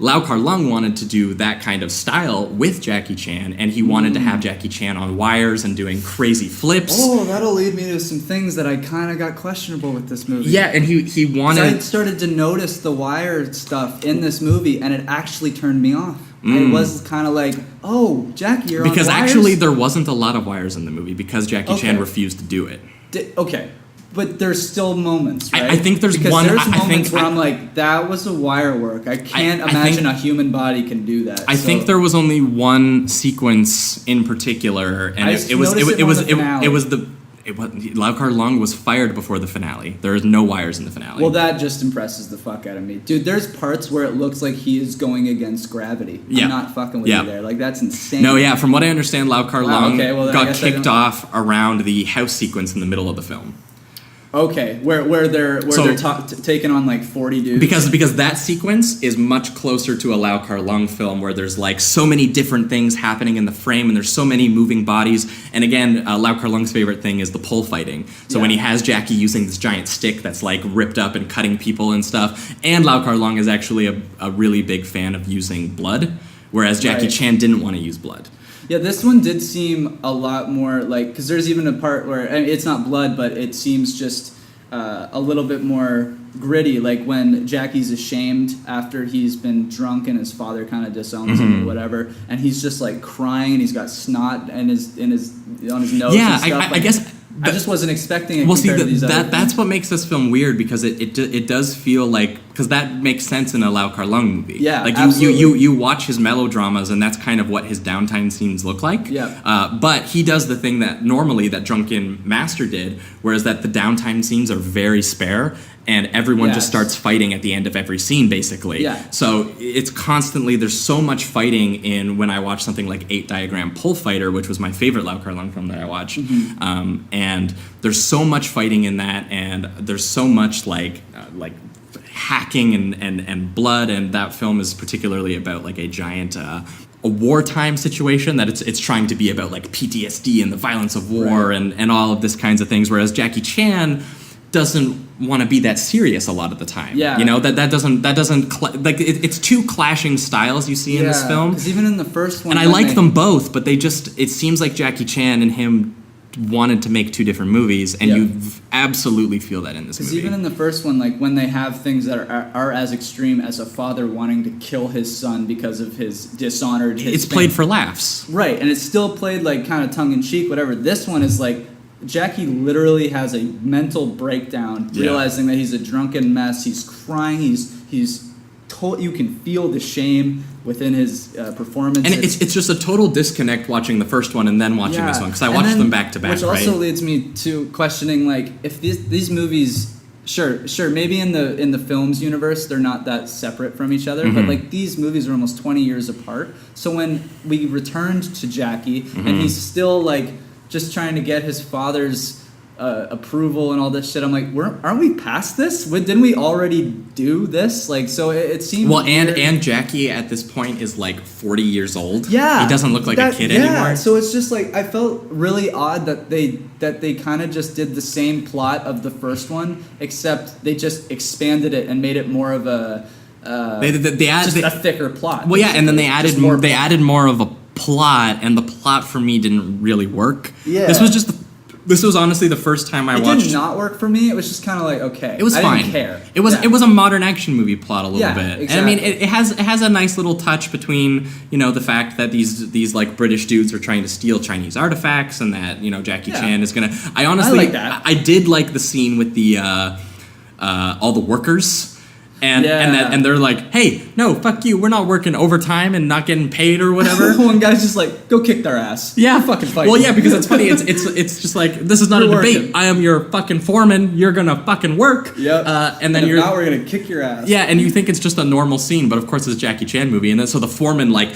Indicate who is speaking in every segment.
Speaker 1: Lau Kar-leung wanted to do that kind of style with Jackie Chan, and he wanted to have Jackie Chan on wires and doing crazy flips.
Speaker 2: Oh, that'll lead me to some things that I kind of got questionable with this movie.
Speaker 1: Yeah, and he wanted...
Speaker 2: I started to notice the wire stuff in this movie, and it actually turned me off. I was kind of like, oh, Jackie, you're
Speaker 1: because
Speaker 2: on wires?
Speaker 1: actually there wasn't a lot of wires in the movie because Jackie Chan refused to do it.
Speaker 2: Okay. But there's still moments, right?
Speaker 1: I think there's
Speaker 2: because
Speaker 1: one...
Speaker 2: There's moments where I'm like, that was a wire work. I can't imagine a human body can do that.
Speaker 1: I think there was only one sequence in particular, and Lau Kar-leung was fired before the finale. There is no wires in the finale.
Speaker 2: Well, that just impresses the fuck out of me. Dude, there's parts where it looks like he is going against gravity.
Speaker 1: Yeah.
Speaker 2: I'm not fucking with you there. Like, that's insane.
Speaker 1: No, yeah, from what I understand, Lau Kar-leung got kicked
Speaker 2: off
Speaker 1: off around the house sequence in the middle of the film.
Speaker 2: Okay, where they're taking on like 40 dudes.
Speaker 1: Because that sequence is much closer to a Lau Kar-leung film where there's like so many different things happening in the frame and there's so many moving bodies. And again, Lau Kar-leung's favorite thing is the pole fighting. So when he has Jackie using this giant stick that's like ripped up and cutting people and stuff, and Lau Kar-leung is actually a really big fan of using blood, whereas Jackie Chan didn't want to use blood.
Speaker 2: Yeah, this one did seem a lot more like, because there's even a part where, I mean, it's not blood, but it seems just a little bit more gritty, like when Jackie's ashamed after he's been drunk and his father kind of disowns him or whatever, and he's just like crying and he's got snot and on his nose and stuff.
Speaker 1: I guess...
Speaker 2: I just wasn't expecting it.
Speaker 1: Well, see,
Speaker 2: that's
Speaker 1: what makes this film weird because it does feel like, because that makes sense in a Lau Kar-leung movie.
Speaker 2: Yeah,
Speaker 1: like
Speaker 2: absolutely.
Speaker 1: you watch his melodramas and that's kind of what his downtime scenes look like.
Speaker 2: Yeah.
Speaker 1: But he does the thing that normally that Drunken Master did, whereas that the downtime scenes are very spare. And everyone just starts fighting at the end of every scene, basically.
Speaker 2: Yeah.
Speaker 1: So it's constantly, there's so much fighting in when I watch something like 8 Diagram Pole Fighter, which was my favorite Lau Kar-leung film that I watched. And there's so much fighting in that, and there's so much like hacking and blood, and that film is particularly about like a giant... a wartime situation that it's trying to be about like PTSD and the violence of war and all of this kinds of things, whereas Jackie Chan doesn't want to be that serious a lot of the time.
Speaker 2: Yeah.
Speaker 1: You know, it's two clashing styles you see in this film.
Speaker 2: Because even in the first one...
Speaker 1: And I like them both, but it seems like Jackie Chan and him wanted to make two different movies, and you absolutely feel that in this movie.
Speaker 2: Because even in the first one, like when they have things that are as extreme as a father wanting to kill his son because of his dishonored...
Speaker 1: It's played for laughs.
Speaker 2: Right, and it's still played like kind of tongue-in-cheek, whatever. This one is like... Jackie literally has a mental breakdown, realizing that he's a drunken mess. He's crying. You can feel the shame within his performance.
Speaker 1: And it's just a total disconnect watching the first one and then watching this one, because I watched them back to back.
Speaker 2: Which also leads me to questioning, like, if these movies, sure, maybe in the films universe they're not that separate from each other, but like these movies are almost 20 years apart. So when we returned to Jackie and he's still like just trying to get his father's approval and all this shit, I'm like, aren't we past this? Didn't we already do this? Like, so it seems weird.
Speaker 1: And Jackie at this point is like 40 years old.
Speaker 2: Yeah,
Speaker 1: he doesn't look like a kid anymore.
Speaker 2: So it's just like, I felt really odd that they kind of just did the same plot of the first one, except they just expanded it and made it more of a a thicker plot.
Speaker 1: Well, yeah, and then they added more of a plot, and the plot for me didn't really work.
Speaker 2: Yeah,
Speaker 1: this was honestly the first time I watched.
Speaker 2: It did not work for me. It was just kind of like, okay,
Speaker 1: it was fine.
Speaker 2: I didn't care.
Speaker 1: It was a modern action movie plot a little bit.
Speaker 2: Exactly.
Speaker 1: And I mean, it has a nice little touch between, you know, the fact that these like British dudes are trying to steal Chinese artifacts, and that, you know, Jackie Chan is gonna. I
Speaker 2: like that.
Speaker 1: I did like the scene with the all the workers. And they're like, hey, no, fuck you, we're not working overtime and not getting paid or whatever.
Speaker 2: One guy's just like, go kick their ass.
Speaker 1: Yeah,
Speaker 2: fucking fight.
Speaker 1: Well, yeah, because it's funny. It's just like, this is not a debate. I am your fucking foreman. You're gonna fucking work.
Speaker 2: Yep.
Speaker 1: And then
Speaker 2: now we're gonna kick your ass.
Speaker 1: Yeah, and you think it's just a normal scene, but of course it's a Jackie Chan movie, and then so the foreman like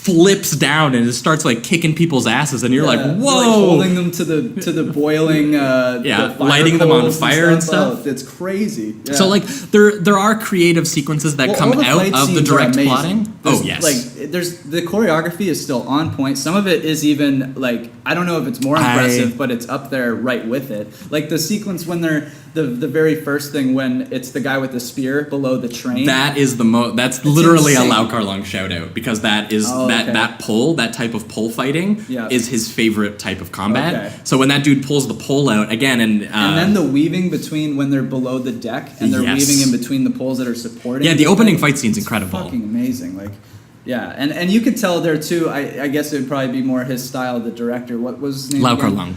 Speaker 1: flips down and it starts like kicking people's asses, and you're like, whoa,
Speaker 2: like holding them to the boiling the
Speaker 1: lighting them on fire and stuff.
Speaker 2: Oh, it's crazy. Yeah.
Speaker 1: So like there are creative sequences that come out of the direct plotting.
Speaker 2: Yes, like there's the choreography is still on point. Some of it is even like I don't know if it's more impressive, but it's up there right with it. Like the sequence when they're the very first thing when it's the guy with the spear below the train.
Speaker 1: That is that's literally insane. A Lau Kar-Leung shout out because that is that pull, that type of pole fighting is his favorite type of combat. Okay. So when that dude pulls the pole out again and
Speaker 2: then the weaving between when they're below the deck and they're weaving in between the poles that are supporting.
Speaker 1: Yeah, the opening fight scene's incredible.
Speaker 2: Fucking amazing. Like yeah, and you could tell there too. I guess it would probably be more his style. The director, what was his name?
Speaker 1: Lau Kar-Leung.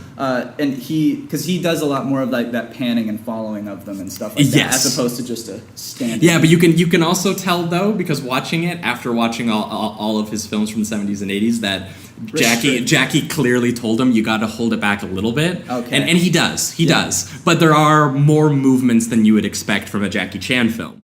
Speaker 2: And because he does a lot more of like that panning and following of them and stuff like that, as opposed to just a stand.
Speaker 1: Yeah, but you can also tell though because watching it after watching all of his films from the 70s and 80s that Jackie clearly told him you got to hold it back a little bit. Okay, and he does, but there are more movements than you would expect from a Jackie Chan film.